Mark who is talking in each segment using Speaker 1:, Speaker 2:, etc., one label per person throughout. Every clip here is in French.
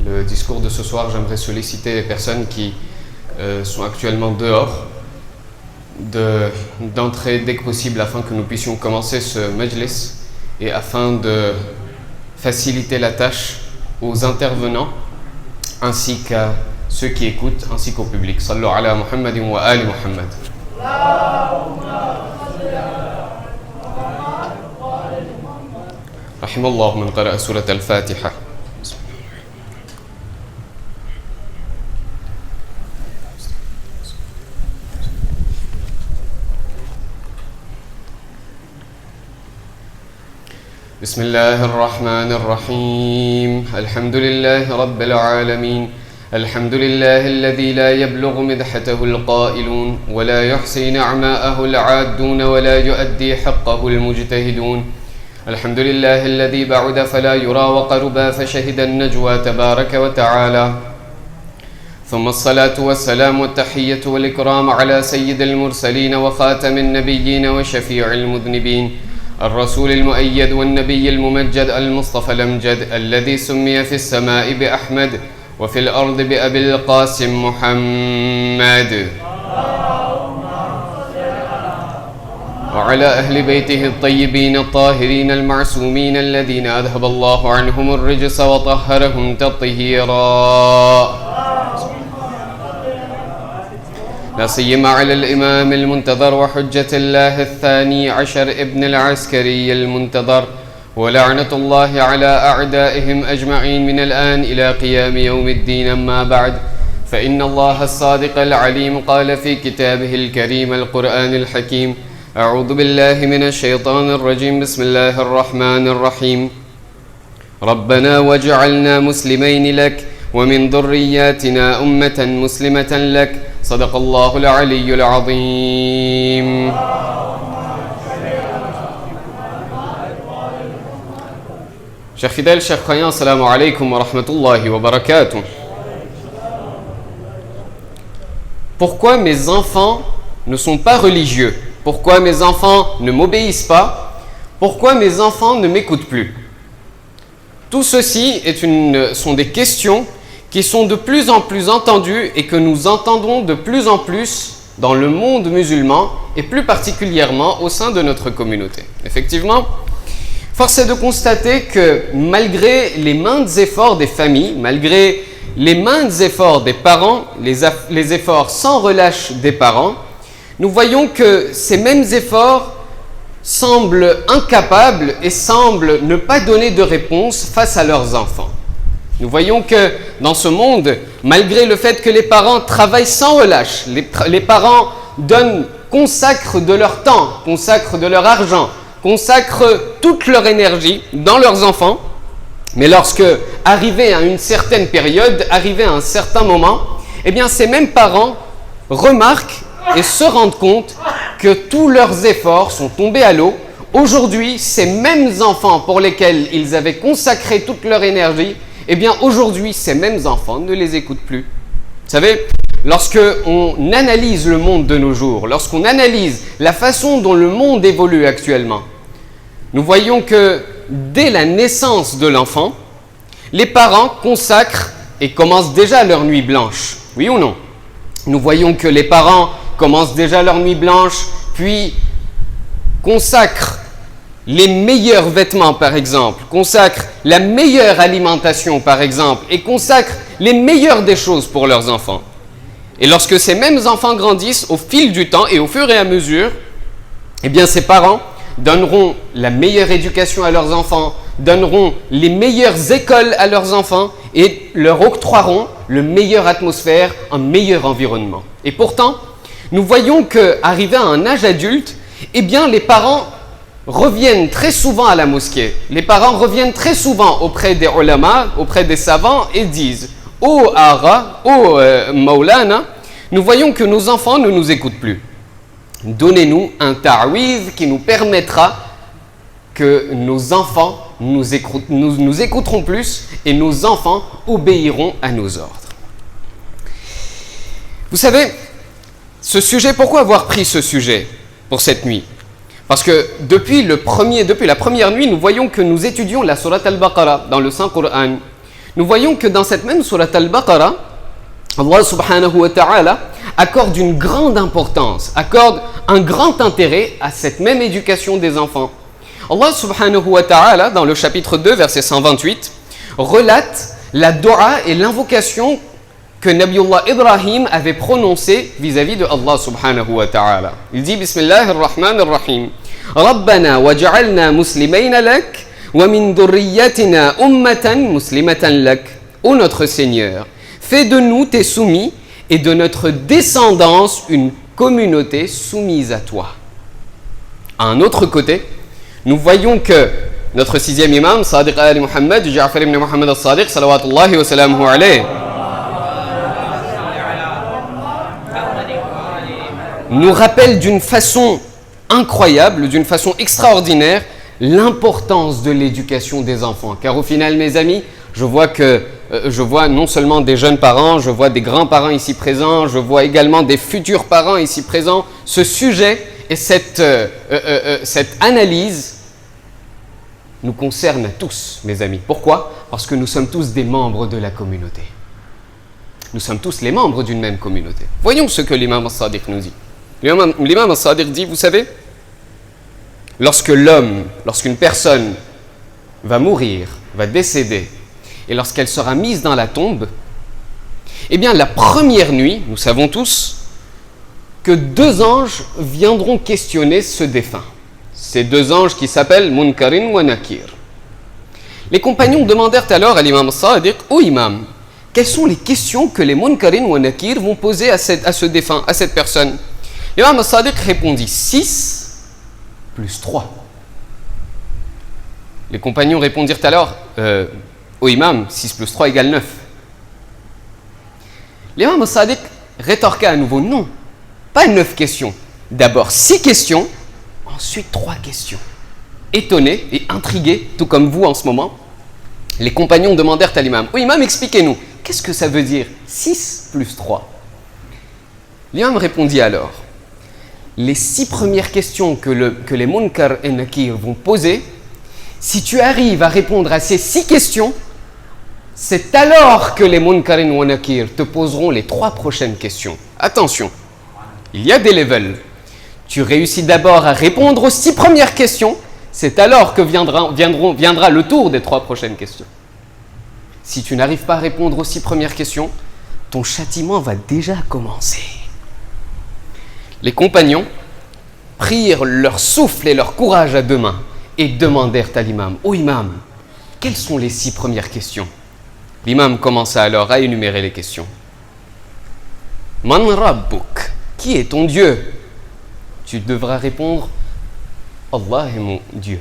Speaker 1: le discours de ce soir, j'aimerais solliciter les personnes qui sont actuellement dehors d'entrer dès que possible afin que nous puissions commencer ce majlis et afin de faciliter la tâche aux intervenants ainsi qu'à ceux qui écoutent ainsi qu'au public. Sallu ala Muhammadin wa ali Muhammad. Rahimallahu man qara'a surat al-Fatiha. بسم الله الرحمن الرحيم الحمد لله رب العالمين الحمد لله الذي لا يبلغ مدحته القائلون ولا يحصي نعماءه العادون ولا يؤدي حقه المجتهدون الحمد لله الذي بعد فلا يرى وقربا فشهد النجوى تبارك وتعالى ثم الصلاة والسلام والتحية والإكرام على سيد المرسلين وخاتم النبيين وشفيع المذنبين الرسول المؤيد والنبي الممجد المصطفى الأمجد الذي سمي في السماء بأحمد وفي الأرض بأبي القاسم محمد وعلى أهل بيته الطيبين الطاهرين المعصومين الذين أذهب الله عنهم الرجس وطهرهم تطهيرا لا سيما على الإمام المنتظر وحجة الله الثاني عشر ابن العسكري المنتظر ولعنة الله على أعدائهم أجمعين من الآن إلى قيام يوم الدين. أما بعد فإن الله الصادق العليم قال في كتابه الكريم القرآن الحكيم أعوذ بالله من الشيطان الرجيم بسم الله الرحمن الرحيم ربنا واجعلنا مسلمين لك ومن ذرياتنا أمة مسلمة لك صدق الله العلي العظيم. Chers fidèles, chers croyants, assalamu alaikum wa rahmatullahi wa barakatuh. Pourquoi mes enfants ne sont pas religieux? Pourquoi mes enfants ne m'obéissent pas? Pourquoi mes enfants ne m'écoutent plus? Tout ceci sont des questions qui sont de plus en plus entendues et que nous entendrons de plus en plus dans le monde musulman et plus particulièrement au sein de notre communauté. Effectivement, force est de constater que malgré les maints efforts des familles, malgré les maints efforts des parents, les efforts sans relâche des parents, nous voyons que ces mêmes efforts semblent incapables et semblent ne pas donner de réponse face à leurs enfants. Nous voyons que dans ce monde, malgré le fait que les parents travaillent sans relâche, les parents consacrent de leur temps, consacrent de leur argent, consacrent toute leur énergie dans leurs enfants, mais lorsque, arrivé à une certaine période, arrivé à un certain moment, eh bien ces mêmes parents remarquent et se rendent compte que tous leurs efforts sont tombés à l'eau. Aujourd'hui, ces mêmes enfants pour lesquels ils avaient consacré toute leur énergie, eh bien aujourd'hui, ces mêmes enfants ne les écoutent plus. Vous savez, lorsque on analyse le monde de nos jours, lorsqu'on analyse la façon dont le monde évolue actuellement, nous voyons que dès la naissance de l'enfant, les parents consacrent et commencent déjà leur nuit blanche. Oui ou non? Nous voyons que les parents commencent déjà leur nuit blanche, puis consacrent les meilleurs vêtements par exemple, consacrent la meilleure alimentation par exemple, et consacrent les meilleures des choses pour leurs enfants. Et lorsque ces mêmes enfants grandissent au fil du temps et au fur et à mesure, eh bien ces parents donneront la meilleure éducation à leurs enfants, donneront les meilleures écoles à leurs enfants et leur octroieront le meilleure atmosphère, un meilleur environnement. Et pourtant, nous voyons qu'arrivés à un âge adulte, eh bien les parents reviennent très souvent à la mosquée. Les parents reviennent très souvent auprès des ulama, auprès des savants et disent « Oh Ara, oh Maulana, nous voyons que nos enfants ne nous écoutent plus. Donnez-nous un ta'wiz qui nous permettra que nos enfants nous écouteront plus et nos enfants obéiront à nos ordres. » Vous savez, ce sujet, pourquoi avoir pris ce sujet pour cette nuit? Parce que depuis la première nuit, nous voyons que nous étudions la sourate Al-Baqarah dans le Saint-Coran. nous voyons que dans cette même sourate Al-Baqarah, Allah subhanahu wa ta'ala accorde une grande importance, accorde un grand intérêt à cette même éducation des enfants. Allah subhanahu wa ta'ala, dans le chapitre 2, verset 128, relate la dua et l'invocation que Nabiullah Ibrahim avait prononcée vis-à-vis de Allah subhanahu wa ta'ala. Il dit Bismillahir-Rahmanir-Rahim Rabbana waj'alna muslimayna lak wa min dhurriyyatina ummatan muslimatan lak. Ô notre Seigneur, fais de nous tes soumis et de notre descendance une communauté soumise à toi. À un autre côté, nous voyons que notre sixième imam, Sadiq Ali Muhammad, Ja'far ibn Muhammad al-Sadiq, salawatullahi wa salamuhu alayhi, nous rappelle d'une façon incroyable, d'une façon extraordinaire, l'importance de l'éducation des enfants. Car au final, mes amis, je vois non seulement des jeunes parents, je vois des grands-parents ici présents, je vois également des futurs parents ici présents. Ce sujet et cette analyse nous concerne tous, mes amis. Pourquoi ? Parce que nous sommes tous des membres de la communauté. Nous sommes tous les membres d'une même communauté. Voyons ce que l'imam al-Sadiq nous dit. L'imam al-Sadiq dit, vous savez, lorsqu'une personne va mourir, va décéder, et lorsqu'elle sera mise dans la tombe, eh bien la première nuit, nous savons tous que 2 anges viendront questionner ce défunt. Ces 2 anges qui s'appellent Munkarin wa Nakir. Les compagnons demandèrent alors à l'imam al-Sadiq, ô imam, quelles sont les questions que les Munkarin wa Nakir vont poser à ce défunt, à cette personne ? L'imam al-Sadiq répondit 6 plus 3. Les compagnons répondirent alors, ô imam, 6 plus 3 égale 9. L'imam al-Sadiq rétorqua à nouveau, non, pas 9 questions. D'abord 6 questions, ensuite 3 questions. Étonnés et intrigués, tout comme vous en ce moment, les compagnons demandèrent à l'imam, ô imam, expliquez-nous, qu'est-ce que ça veut dire 6 plus 3? L'imam répondit alors, les 6 premières questions que les Munkar et Nakir vont poser, si tu arrives à répondre à ces 6 questions, c'est alors que les Munkar et Nakir te poseront les 3 prochaines questions. Attention, il y a des levels. Tu réussis d'abord à répondre aux 6 premières questions, c'est alors que viendra le tour des 3 prochaines questions. Si tu n'arrives pas à répondre aux 6 premières questions, ton châtiment va déjà commencer. Les compagnons prirent leur souffle et leur courage à 2 mains et demandèrent à l'imam, ô imam, quelles sont les 6 premières questions? L'imam commença alors à énumérer les questions. Man Rabbuk, qui est ton Dieu? Tu devras répondre, Allah est mon Dieu.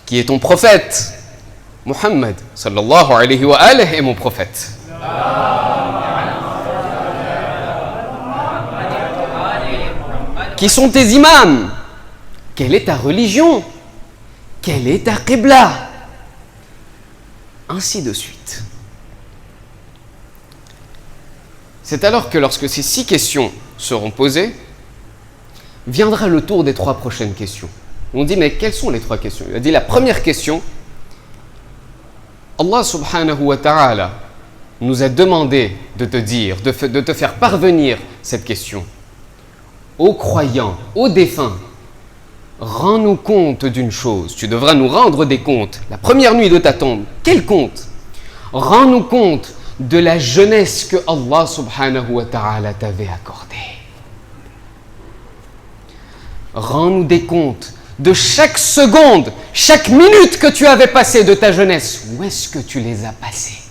Speaker 1: Qui est ton prophète? Muhammad sallallahu alayhi wa alihi est mon prophète. Qui sont tes imams? Quelle est ta religion? Quelle est ta qibla? Ainsi de suite. C'est alors que lorsque ces 6 questions seront posées, viendra le tour des 3 prochaines questions. On dit, mais quelles sont les 3 questions? Il a dit, la première question, Allah subhanahu wa ta'ala nous a demandé de te dire, de te faire parvenir cette question. Ô croyants, ô défunts, rends-nous compte d'une chose. Tu devras nous rendre des comptes. La première nuit de ta tombe, quel compte? Rends-nous compte de la jeunesse que Allah subhanahu wa ta'ala t'avait accordée. Rends-nous des comptes de chaque seconde, chaque minute que tu avais passée de ta jeunesse. Où est-ce que tu les as passées?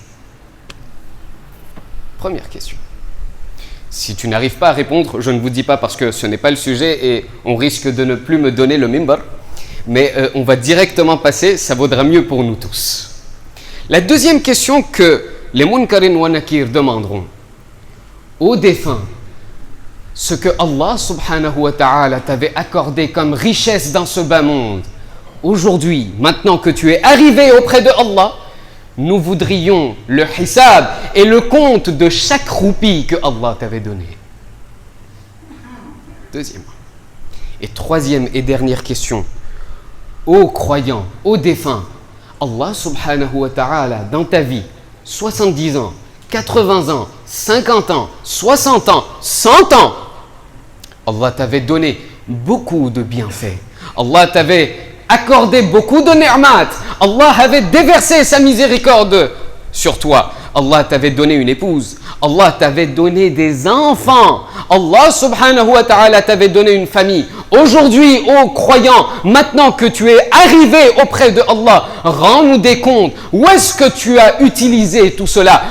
Speaker 1: Première question. Si tu n'arrives pas à répondre, je ne vous dis pas parce que ce n'est pas le sujet et on risque de ne plus me donner le mimbar, mais on va directement passer, ça vaudra mieux pour nous tous. La deuxième question que les Munkarin wa Nakir demanderont aux défunts, ce que Allah subhanahu wa ta'ala t'avait accordé comme richesse dans ce bas monde, aujourd'hui, maintenant que tu es arrivé auprès de Allah, nous voudrions le hisab et le compte de chaque roupie que Allah t'avait donné. Deuxième. Et troisième et dernière question. Ô croyants, ô défunts, Allah subhanahu wa ta'ala, dans ta vie, 70 ans, 80 ans, 50 ans, 60 ans, 100 ans, Allah t'avait donné beaucoup de bienfaits. Allah t'avait accordé beaucoup de ni'mat. Allah avait déversé sa miséricorde sur toi. Allah t'avait donné une épouse. Allah t'avait donné des enfants. Allah subhanahu wa ta'ala t'avait donné une famille. Aujourd'hui, ô croyant, maintenant que tu es arrivé auprès de Allah, rends-nous des comptes. Où est-ce que tu as utilisé tout cela?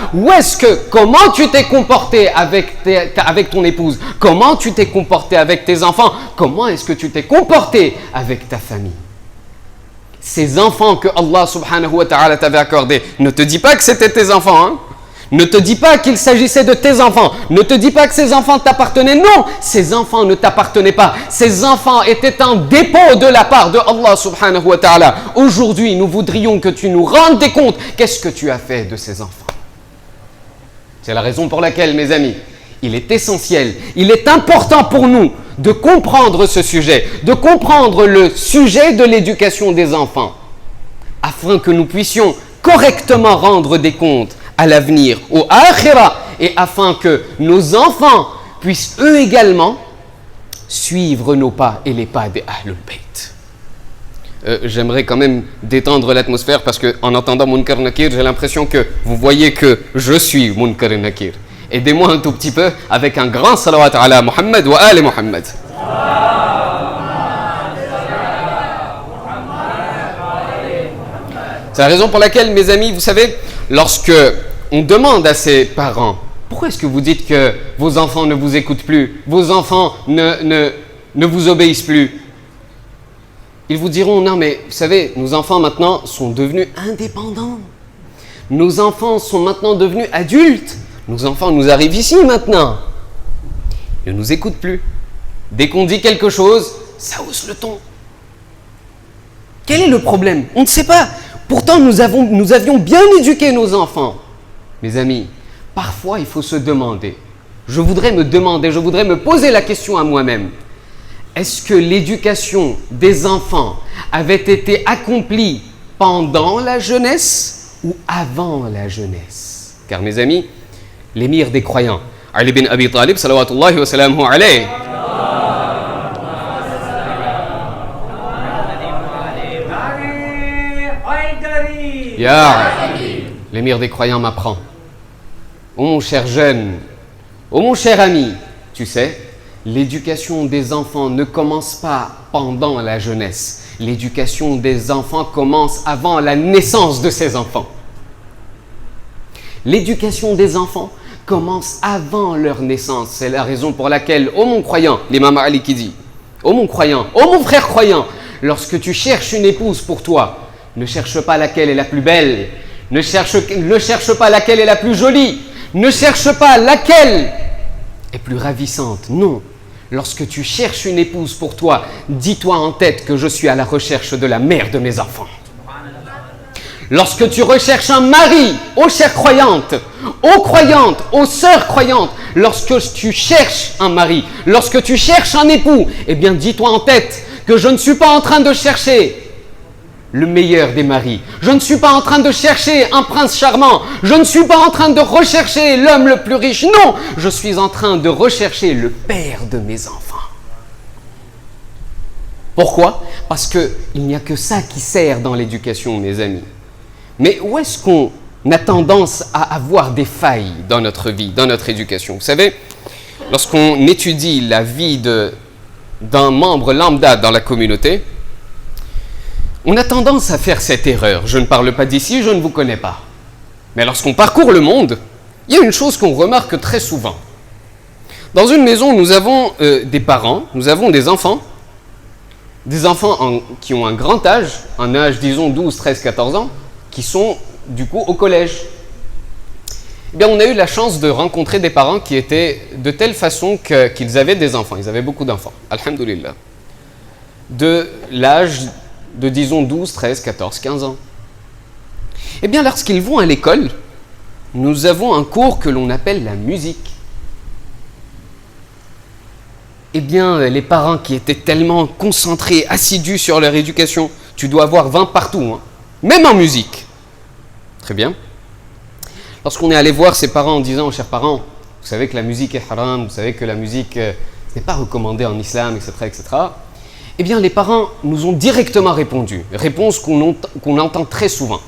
Speaker 1: Comment tu t'es comporté avec ton épouse? Comment tu t'es comporté avec tes enfants? Comment est-ce que tu t'es comporté avec ta famille? Ces enfants que Allah subhanahu wa ta'ala t'avait accordés, ne te dis pas que c'était tes enfants, hein? Ne te dis pas qu'il s'agissait de tes enfants. Ne te dis pas que ces enfants t'appartenaient. Non, ces enfants ne t'appartenaient pas. Ces enfants étaient un dépôt de la part de Allah subhanahu wa ta'ala. Aujourd'hui, nous voudrions que tu nous rendes des comptes. Qu'est-ce que tu as fait de ces enfants? C'est la raison pour laquelle, mes amis, il est essentiel, il est important pour nous de comprendre ce sujet, de comprendre le sujet de l'éducation des enfants, afin que nous puissions correctement rendre des comptes à l'avenir, au akhira, et afin que nos enfants puissent eux également suivre nos pas et les pas des Ahlul Bayt. J'aimerais quand même détendre l'atmosphère parce qu'en entendant Munkar Nakir, j'ai l'impression que vous voyez que je suis Munkar Nakir. Aidez-moi un tout petit peu avec un grand salawat ala Muhammad wa ali Muhammad. C'est la raison pour laquelle, mes amis, vous savez, lorsque on demande à ses parents, pourquoi est-ce que vous dites que vos enfants ne vous écoutent plus, vos enfants ne vous obéissent plus? Ils vous diront, non mais vous savez, nos enfants maintenant sont devenus indépendants. Nos enfants sont maintenant devenus adultes. Nos enfants nous arrivent ici maintenant. Ils ne nous écoutent plus. Dès qu'on dit quelque chose, ça hausse le ton. Quel est le problème? On ne sait pas. Pourtant, nous avions bien éduqué nos enfants. Mes amis, parfois il faut se demander. Je voudrais me poser la question à moi-même. Est-ce que l'éducation des enfants avait été accomplie pendant la jeunesse ou avant la jeunesse? Car mes amis, l'émir des croyants, Ali bin Abi Talib, salawatullahi wa salamuhu alayhi, l'émir des croyants m'apprend. Oh mon cher jeune, oh mon cher ami, tu sais, l'éducation des enfants ne commence pas pendant la jeunesse. L'éducation des enfants commence avant la naissance de ces enfants. L'éducation des enfants commence avant leur naissance. C'est la raison pour laquelle, ô mon croyant, l'imam Ali qui dit, ô mon croyant, ô mon frère croyant, lorsque tu cherches une épouse pour toi, ne cherche pas laquelle est la plus belle, ne cherche pas laquelle est la plus jolie, ne cherche pas laquelle est plus ravissante. Non, lorsque tu cherches une épouse pour toi, dis-toi en tête que je suis à la recherche de la mère de mes enfants. Lorsque tu recherches un mari, ô chère croyante, ô sœur croyante, lorsque tu cherches un mari, lorsque tu cherches un époux, eh bien dis-toi en tête que je ne suis pas en train de chercher le meilleur des maris. Je ne suis pas en train de chercher un prince charmant. Je ne suis pas en train de rechercher l'homme le plus riche. Non, je suis en train de rechercher le père de mes enfants. Pourquoi? Parce qu'il n'y a que ça qui sert dans l'éducation, mes amis. Mais où est-ce qu'on a tendance à avoir des failles dans notre vie, dans notre éducation? Vous savez, lorsqu'on étudie la vie d'un membre lambda dans la communauté, on a tendance à faire cette erreur. Je ne parle pas d'ici, je ne vous connais pas. Mais lorsqu'on parcourt le monde, il y a une chose qu'on remarque très souvent. Dans une maison, nous avons des parents, nous avons des enfants qui ont un grand âge, un âge disons 12, 13, 14 ans, qui sont du coup au collège. Eh bien, on a eu la chance de rencontrer des parents qui étaient de telle façon qu'ils avaient des enfants. Ils avaient beaucoup d'enfants, alhamdoulilah. De l'âge de disons 12, 13, 14, 15 ans. Eh bien, lorsqu'ils vont à l'école, nous avons un cours que l'on appelle la musique. Eh bien, les parents qui étaient tellement concentrés, assidus sur leur éducation, tu dois avoir 20 partout, hein. même en musique. Très bien. Lorsqu'on est allé voir ses parents en disant, chers parents, vous savez que la musique est haram, vous savez que la musique n'est pas recommandée en islam, etc., etc., eh bien, les parents nous ont directement répondu, réponse qu'on entend très souvent.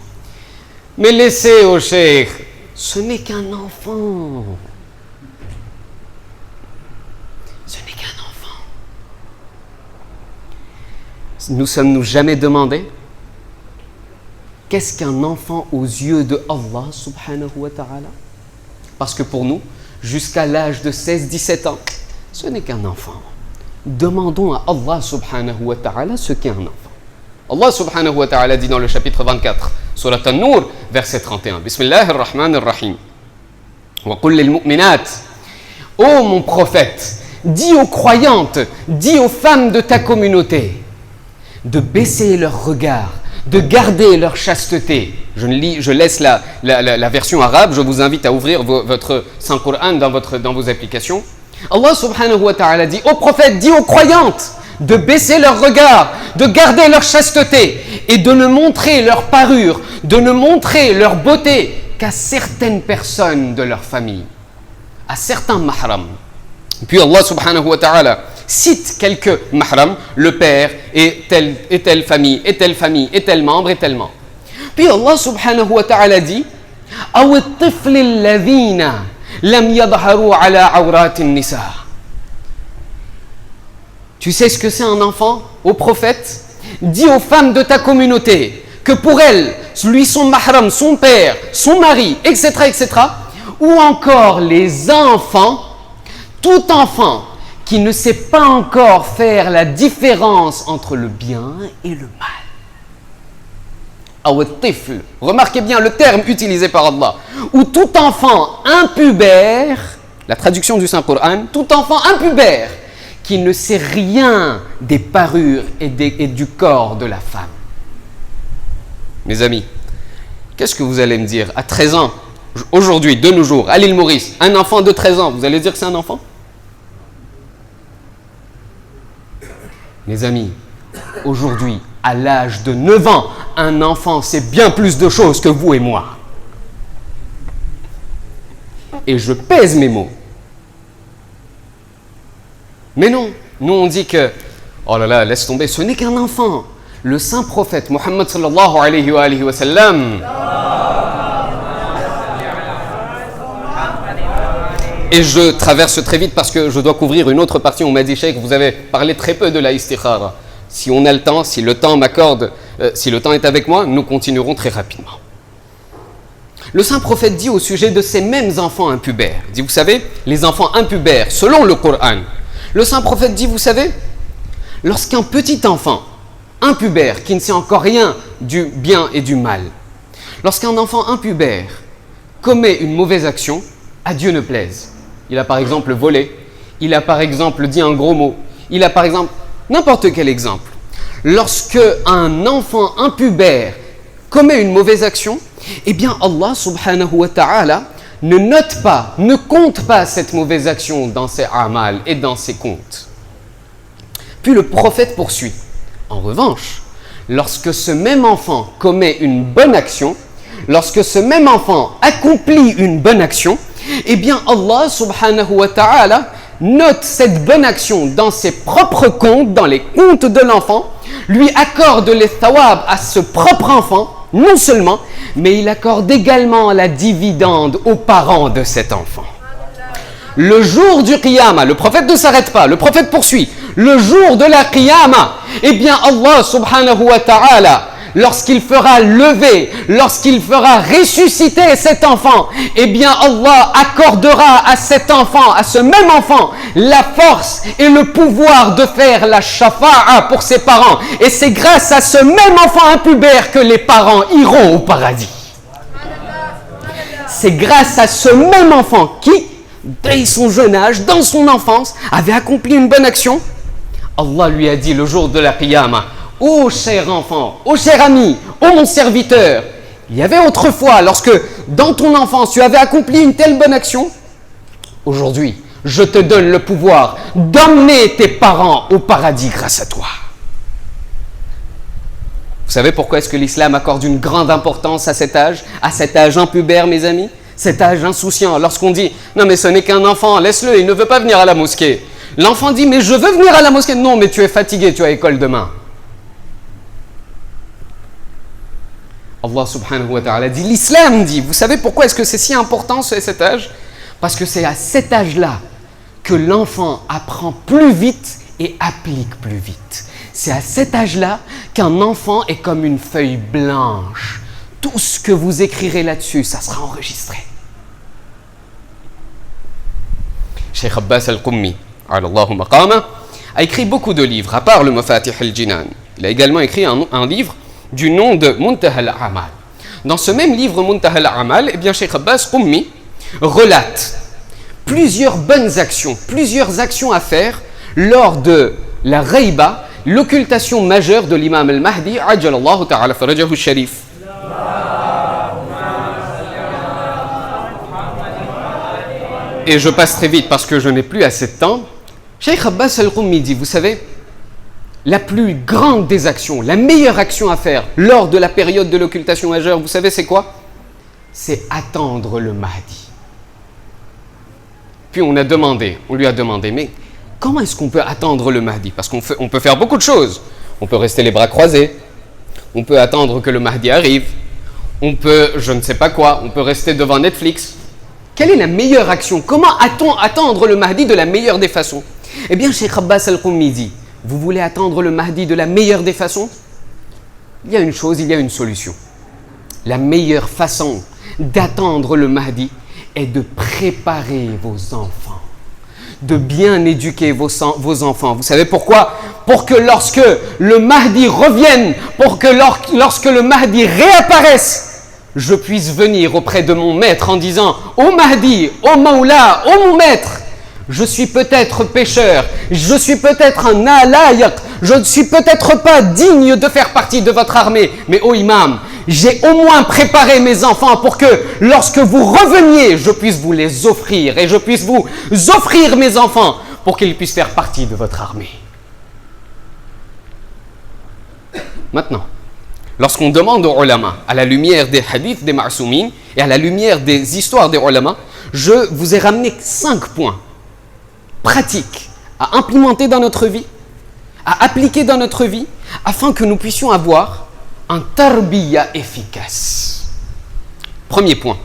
Speaker 1: Mais laissez au cheikh, ce n'est qu'un enfant. Ce n'est qu'un enfant. Nous sommes-nous jamais demandé qu'est-ce qu'un enfant aux yeux de Allah subhanahu wa ta'ala? Parce que pour nous, jusqu'à l'âge de 16-17 ans, ce n'est qu'un enfant. Demandons à Allah subhanahu wa ta'ala ce qu'est un enfant. Allah subhanahu wa ta'ala dit dans le chapitre 24, Surat An-Nur, verset 31, Bismillah ar-Rahman ar-Rahim. Wa qul lil mu'minat, ô mon prophète, dis aux croyantes, dis aux femmes de ta communauté, de baisser leur regard, de garder leur chasteté. Je laisse la version arabe, je vous invite à ouvrir votre Saint Coran dans vos applications. Allah subhanahu wa ta'ala dit aux prophètes, dit aux croyantes de baisser leur regard, de garder leur chasteté et de ne montrer leur parure, de ne montrer leur beauté qu'à certaines personnes de leur famille, à certains mahrams. Puis Allah subhanahu wa ta'ala cite quelques mahrams, le père et telle famille, et telle famille, et tel membre, et tel membre. Puis Allah subhanahu wa ta'ala dit أو الطفل الذين لم يظهروا على عورات النساء. Tu sais ce que c'est un enfant? Au prophète, dis aux femmes de ta communauté que pour elles, lui son mahram, son père, son mari, etc., etc., ou encore les enfants, tout enfant qui ne sait pas encore faire la différence entre le bien et le mal. Aw-tifl, remarquez bien le terme utilisé par Allah, ou tout enfant impubère, la traduction du Saint-Coran, tout enfant impubère qui ne sait rien des parures et du corps de la femme. Mes amis, qu'est-ce que vous allez me dire à 13 ans, aujourd'hui, de nos jours, à l'île Maurice, un enfant de 13 ans, vous allez dire que c'est un enfant? Mes amis, aujourd'hui, à l'âge de 9 ans, un enfant sait bien plus de choses que vous et moi. Et je pèse mes mots. Mais non, nous on dit que, oh là là, laisse tomber, ce n'est qu'un enfant. Le saint prophète Muhammad sallallahu alayhi wa sallam. Et je traverse très vite parce que je dois couvrir une autre partie. On m'a dit, Cheikh, vous avez parlé très peu de la istikhara. Si on a le temps, si le temps m'accorde, si le temps est avec moi, nous continuerons très rapidement. Le saint prophète dit au sujet de ces mêmes enfants impubères, dit, vous savez, les enfants impubères, selon le Coran, le saint prophète dit, vous savez, lorsqu'un petit enfant impubère, qui ne sait encore rien du bien et du mal, lorsqu'un enfant impubère commet une mauvaise action, à Dieu ne plaise. Il a par exemple volé, il a par exemple dit un gros mot, il a par exemple n'importe quel exemple. Lorsque un enfant impubère commet une mauvaise action, eh bien Allah subhanahu wa ta'ala ne note pas, ne compte pas cette mauvaise action dans ses amal et dans ses comptes. Puis le prophète poursuit. En revanche, lorsque ce même enfant commet une bonne action, lorsque ce même enfant accomplit une bonne action, eh bien Allah subhanahu wa ta'ala note cette bonne action dans ses propres comptes, dans les comptes de l'enfant, lui accorde les thawab à ce propre enfant, non seulement, mais il accorde également la dividende aux parents de cet enfant. Le jour du Qiyamah, le prophète ne s'arrête pas, le prophète poursuit. Le jour de la Qiyamah, eh bien Allah subhanahu wa ta'ala, lorsqu'il fera lever, lorsqu'il fera ressusciter cet enfant, eh bien Allah accordera à cet enfant, à ce même enfant, la force et le pouvoir de faire la shafa'a pour ses parents. Et c'est grâce à ce même enfant impubère que les parents iront au paradis. C'est grâce à ce même enfant qui, dès son jeune âge, dans son enfance, avait accompli une bonne action. Allah lui a dit le jour de la Qiyamah, ô cher enfant, ô cher ami, ô mon serviteur, il y avait autrefois, lorsque dans ton enfance tu avais accompli une telle bonne action, aujourd'hui, je te donne le pouvoir d'emmener tes parents au paradis grâce à toi. Vous savez pourquoi est-ce que l'islam accorde une grande importance à cet âge impubère, mes amis, cet âge insouciant. Lorsqu'on dit « Non, mais ce n'est qu'un enfant, laisse-le, il ne veut pas venir à la mosquée. » L'enfant dit « Mais je veux venir à la mosquée. » Non, mais tu es fatigué, tu as école demain. Allah subhanahu wa ta'ala dit, l'islam dit, vous savez pourquoi est-ce que c'est si important cet âge? Parce que c'est à cet âge-là que l'enfant apprend plus vite et applique plus vite. C'est à cet âge-là qu'un enfant est comme une feuille blanche. Tout ce que vous écrirez là-dessus, ça sera enregistré. Cheikh Abbas al-Qummi, alallahu maqama, a écrit beaucoup de livres, à part le Mafatih al-Jinan. Il a également écrit un livre du nom de Muntaha al-Amal. Dans ce même livre Muntaha al-Amal, eh bien Cheikh Abbas Qummi relate plusieurs bonnes actions, plusieurs actions à faire lors de la Ghaiba, l'occultation majeure de l'imam al-Mahdi, ajjalallahu ta'ala farajahu sharif. Et je passe très vite parce que je n'ai plus assez de temps. Cheikh Abbas al-Qummi dit, vous savez, la plus grande des actions, la meilleure action à faire lors de la période de l'occultation majeure, vous savez c'est quoi? C'est attendre le Mahdi. Puis on lui a demandé, mais comment est-ce qu'on peut attendre le Mahdi? Parce qu'on peut faire beaucoup de choses. On peut rester les bras croisés, on peut attendre que le Mahdi arrive, on peut, je ne sais pas quoi, on peut rester devant Netflix. Quelle est la meilleure action? Comment attendre le Mahdi de la meilleure des façons? Eh bien, Cheikh Abbas al-Qummi dit, vous voulez attendre le Mahdi de la meilleure des façons? Il y a une chose, il y a une solution. La meilleure façon d'attendre le Mahdi est de préparer vos enfants, de bien éduquer vos enfants. Vous savez pourquoi? Pour que lorsque le Mahdi revienne, pour que lorsque le Mahdi réapparaisse, je puisse venir auprès de mon maître en disant « Ô Mahdi, ô Maoula, ô mon maître, je suis peut-être pécheur, je suis peut-être un alayak, je ne suis peut-être pas digne de faire partie de votre armée, mais ô imam, j'ai au moins préparé mes enfants pour que lorsque vous reveniez, je puisse vous les offrir et je puisse vous offrir mes enfants pour qu'ils puissent faire partie de votre armée. » Maintenant, lorsqu'on demande aux ulama, à la lumière des hadiths des ma'soumines et à la lumière des histoires des ulama, je vous ai ramené 5 points pratiques à implémenter dans notre vie, à appliquer dans notre vie, afin que nous puissions avoir un tarbiya efficace. Premier point.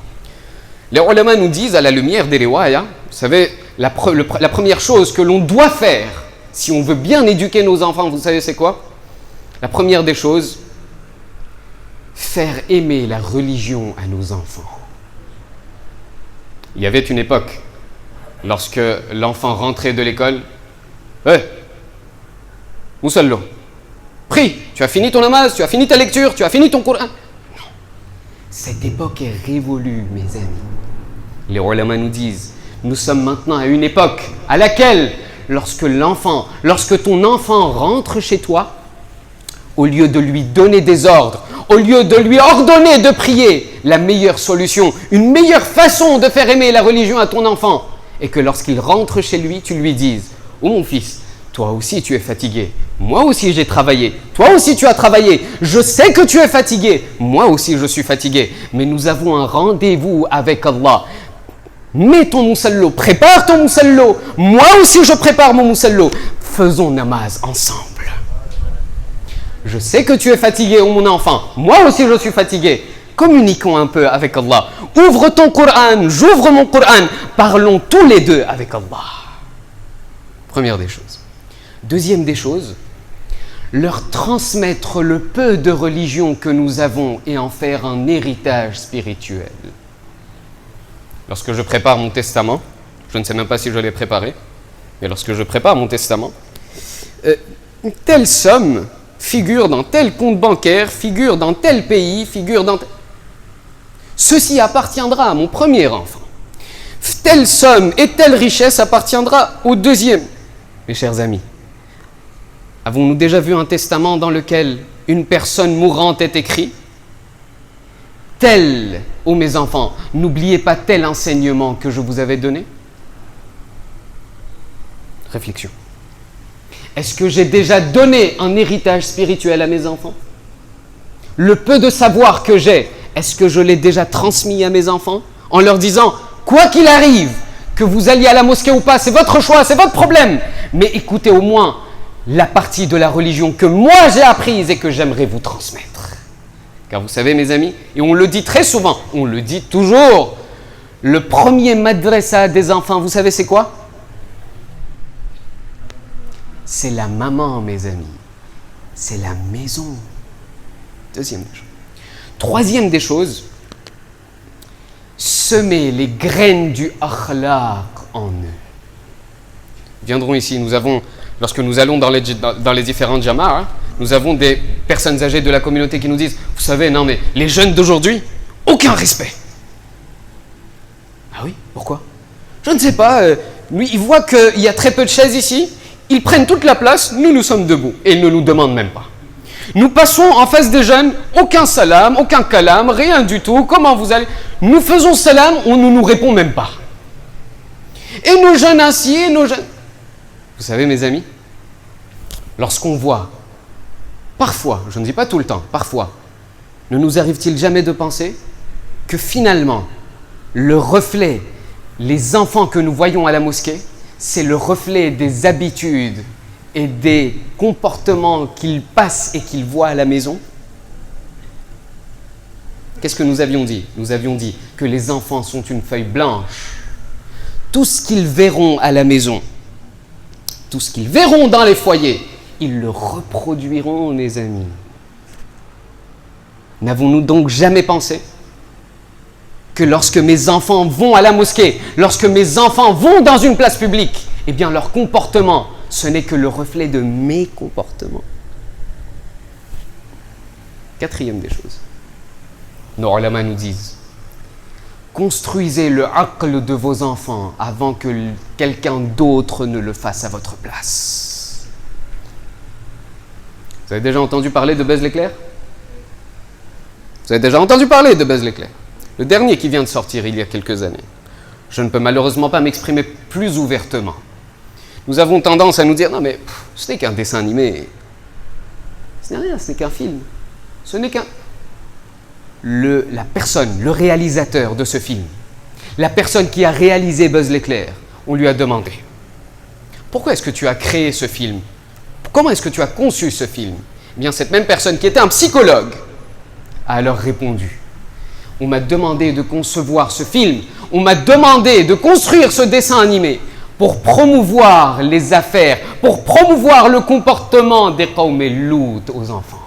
Speaker 1: Les ulama nous disent à la lumière des riwaya, vous savez, la première chose que l'on doit faire si on veut bien éduquer nos enfants, vous savez c'est quoi? La première des choses, faire aimer la religion à nos enfants. Il y avait une époque, lorsque l'enfant rentrait de l'école, « Hé, Moussallo, prie, tu as fini ton namaz, tu as fini ta lecture, tu as fini ton Coran. » Non, cette époque est révolue, mes amis. Les ulama nous disent, nous sommes maintenant à une époque à laquelle, lorsque ton enfant rentre chez toi, au lieu de lui donner des ordres, au lieu de lui ordonner de prier, la meilleure solution, une meilleure façon de faire aimer la religion à ton enfant, est que lorsqu'il rentre chez lui, tu lui dises « Oh mon fils, toi aussi tu es fatigué, moi aussi j'ai travaillé, toi aussi tu as travaillé, je sais que tu es fatigué, moi aussi je suis fatigué, mais nous avons un rendez-vous avec Allah. Mets ton moussallo, prépare ton moussallo, moi aussi je prépare mon moussallo, faisons namaz ensemble. Je sais que tu es fatigué, oh mon enfant. Moi aussi, je suis fatigué. Communiquons un peu avec Allah. Ouvre ton Coran, j'ouvre mon Coran. Parlons tous les deux avec Allah. Première des choses. Deuxième des choses, leur transmettre le peu de religion que nous avons et en faire un héritage spirituel. Lorsque je prépare mon testament, je ne sais même pas si je l'ai préparé, mais lorsque je prépare mon testament, telle somme figure dans tel compte bancaire, figure dans tel pays, figure dans... Ceci appartiendra à mon premier enfant. Telle somme et telle richesse appartiendra au deuxième. Mes chers amis, avons-nous déjà vu un testament dans lequel une personne mourante est écrite? Tel, ô mes enfants, n'oubliez pas tel enseignement que je vous avais donné? Réflexion. Est-ce que j'ai déjà donné un héritage spirituel à mes enfants? le peu de savoir que j'ai, est-ce que je l'ai déjà transmis à mes enfants en leur disant, quoi qu'il arrive, que vous alliez à la mosquée ou pas, c'est votre choix, c'est votre problème. Mais écoutez au moins la partie de la religion que moi j'ai apprise et que j'aimerais vous transmettre. Car vous savez mes amis, et on le dit très souvent, on le dit toujours, le premier madrasa des enfants, vous savez c'est quoi? C'est la maman mes amis, c'est la maison. Deuxième des choses. Troisième des choses, semer les graines du akhlaq en eux. Viendrons ici, lorsque nous allons dans les différentes jamas, nous avons des personnes âgées de la communauté qui nous disent, vous savez, non mais les jeunes d'aujourd'hui, aucun respect. Ah oui, pourquoi? Je ne sais pas, lui il voit qu'il y a très peu de chaises ici, ils prennent toute la place, nous sommes debout et ils ne nous demandent même pas. Nous passons en face des jeunes, aucun salam, aucun kalam, rien du tout, comment vous allez? Nous faisons salam, on ne nous répond même pas. Et nos jeunes ainsi, Vous savez mes amis, lorsqu'on voit, parfois, je ne dis pas tout le temps, parfois, ne nous arrive-t-il jamais de penser que finalement, le reflet, les enfants que nous voyons à la mosquée, c'est le reflet des habitudes et des comportements qu'ils passent et qu'ils voient à la maison? Qu'est-ce que nous avions dit? Nous avions dit que les enfants sont une feuille blanche. Tout ce qu'ils verront à la maison, tout ce qu'ils verront dans les foyers, ils le reproduiront, mes amis. N'avons-nous donc jamais pensé que lorsque mes enfants vont à la mosquée, lorsque mes enfants vont dans une place publique, eh bien leur comportement, ce n'est que le reflet de mes comportements. Quatrième des choses. Nos ulama nous disent, construisez le aql de vos enfants avant que quelqu'un d'autre ne le fasse à votre place. Vous avez déjà entendu parler de Buzz l'éclair? Vous avez déjà entendu parler de Buzz l'éclair? Le dernier qui vient de sortir il y a quelques années. Je ne peux malheureusement pas m'exprimer plus ouvertement. Nous avons tendance à nous dire, non mais ce n'est qu'un dessin animé. Ce n'est rien, ce n'est qu'un film. Ce n'est qu'un... La personne, le réalisateur de ce film, la personne qui a réalisé Buzz l'éclair, on lui a demandé, pourquoi est-ce que tu as créé ce film? Comment est-ce que tu as conçu ce film? Eh bien, cette même personne qui était un psychologue a alors répondu, on m'a demandé de concevoir ce film, on m'a demandé de construire ce dessin animé pour promouvoir les affaires, pour promouvoir le comportement des qawm Lout aux enfants.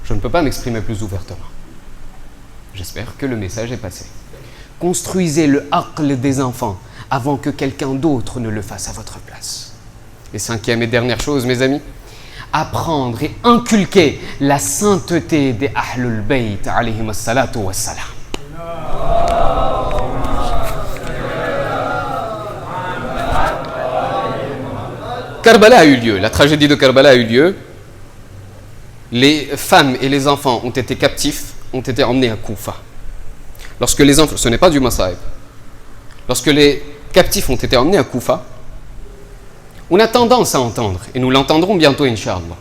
Speaker 1: Je ne peux pas m'exprimer plus ouvertement. J'espère que le message est passé. Construisez le aql des enfants avant que quelqu'un d'autre ne le fasse à votre place. Et cinquième et dernière chose, mes amis, apprendre et inculquer la sainteté des Ahlul Bayt, alayhim as-salatu was-salam. Karbala a eu lieu, la tragédie de Karbala a eu lieu. Les femmes et les enfants ont été captifs, ont été emmenés à Koufa. Lorsque les enfants, ce n'est pas du Masaïb, lorsque les captifs ont été emmenés à Koufa, on a tendance à entendre, et nous l'entendrons bientôt, Inch'Allah,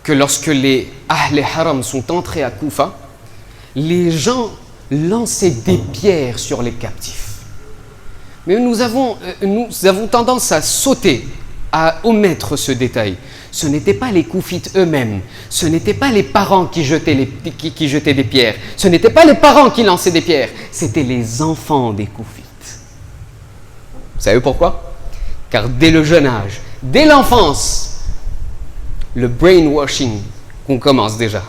Speaker 1: que lorsque les Ahl Haram sont entrés à Koufa, les gens lançaient des pierres sur les captifs. Mais nous avons tendance à sauter, à omettre ce détail. Ce n'étaient pas les Koufites eux-mêmes, ce n'étaient pas les parents qui jetaient des pierres, ce n'étaient pas les parents qui lançaient des pierres, c'était les enfants des Koufites. Vous savez pourquoi? Car dès le jeune âge, dès l'enfance, le brainwashing qu'on commence déjà,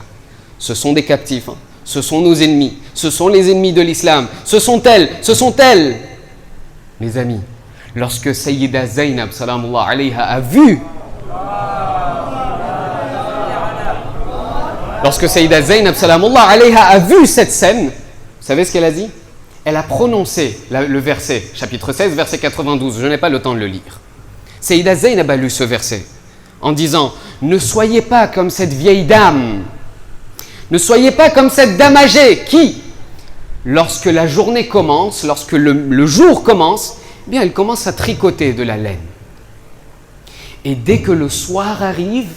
Speaker 1: ce sont des captifs, ce sont nos ennemis, ce sont les ennemis de l'islam, ce sont elles. Mes amis, lorsque Sayyida Zainab salamullah alayha a vu cette scène, vous savez ce qu'elle a dit? Elle a prononcé le verset, chapitre 16, verset 92. Je n'ai pas le temps de le lire. Sayyida Zainab a lu ce verset en disant « Ne soyez pas comme cette vieille dame, ne soyez pas comme cette dame âgée qui, lorsque la journée commence, lorsque le jour commence, eh bien elle commence à tricoter de la laine. Et dès que le soir arrive,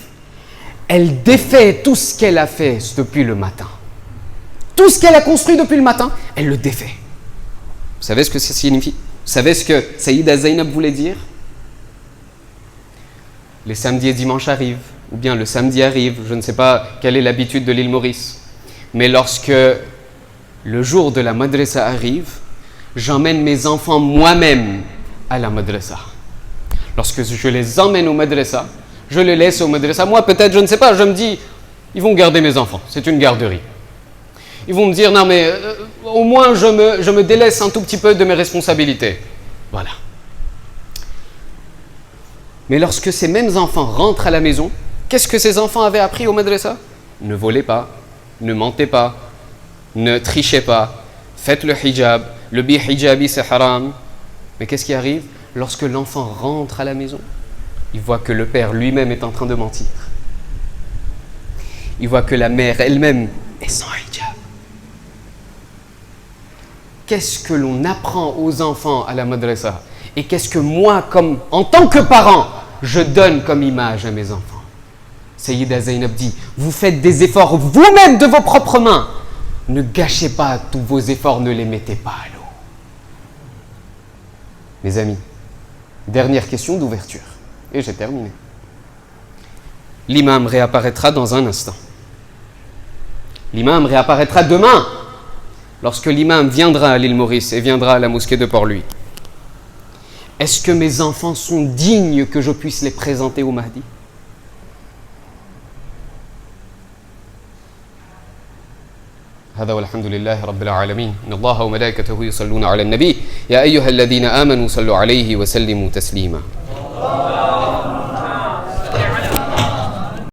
Speaker 1: elle défait tout ce qu'elle a fait depuis le matin. Tout ce qu'elle a construit depuis le matin, elle le défait. Vous savez ce que ça signifie? Vous savez ce que Sayyida Zainab voulait dire? Les samedis et dimanches arrivent, ou bien le samedi arrive, je ne sais pas quelle est l'habitude de l'île Maurice. Mais lorsque le jour de la madrasa arrive, j'emmène mes enfants moi-même à la madrasa. Lorsque je les emmène au madrasa, je les laisse au madrasa. Moi, peut-être, je ne sais pas, je me dis, ils vont garder mes enfants, c'est une garderie. Ils vont me dire, non mais au moins je me délaisse un tout petit peu de mes responsabilités. Voilà. Mais lorsque ces mêmes enfants rentrent à la maison, qu'est-ce que ces enfants avaient appris au madrasa? Ne volez pas, ne mentez pas, ne trichez pas, faites le hijab, le bi-hijabi c'est haram. Mais qu'est-ce qui arrive? Lorsque l'enfant rentre à la maison, il voit que le père lui-même est en train de mentir. Il voit que la mère elle-même est sans hijab. Qu'est-ce que l'on apprend aux enfants à la madrasa? Et qu'est-ce que moi, en tant que parent, je donne comme image à mes enfants? Sayyida Zainab dit, vous faites des efforts vous-même de vos propres mains. Ne gâchez pas tous vos efforts, ne les mettez pas à l'eau. Mes amis, dernière question d'ouverture. Et j'ai terminé. L'imam réapparaîtra dans un instant. L'imam réapparaîtra demain. Lorsque l'imam viendra à l'île Maurice et viendra à la mosquée de Port-Louis. Est-ce que mes enfants sont dignes que je puisse les présenter au Mahdi? هذا والحمد لله رب العالمين إن الله وملائكته يصلون على النبي يا أيها الذين آمنوا صلوا عليه وسلموا تسليما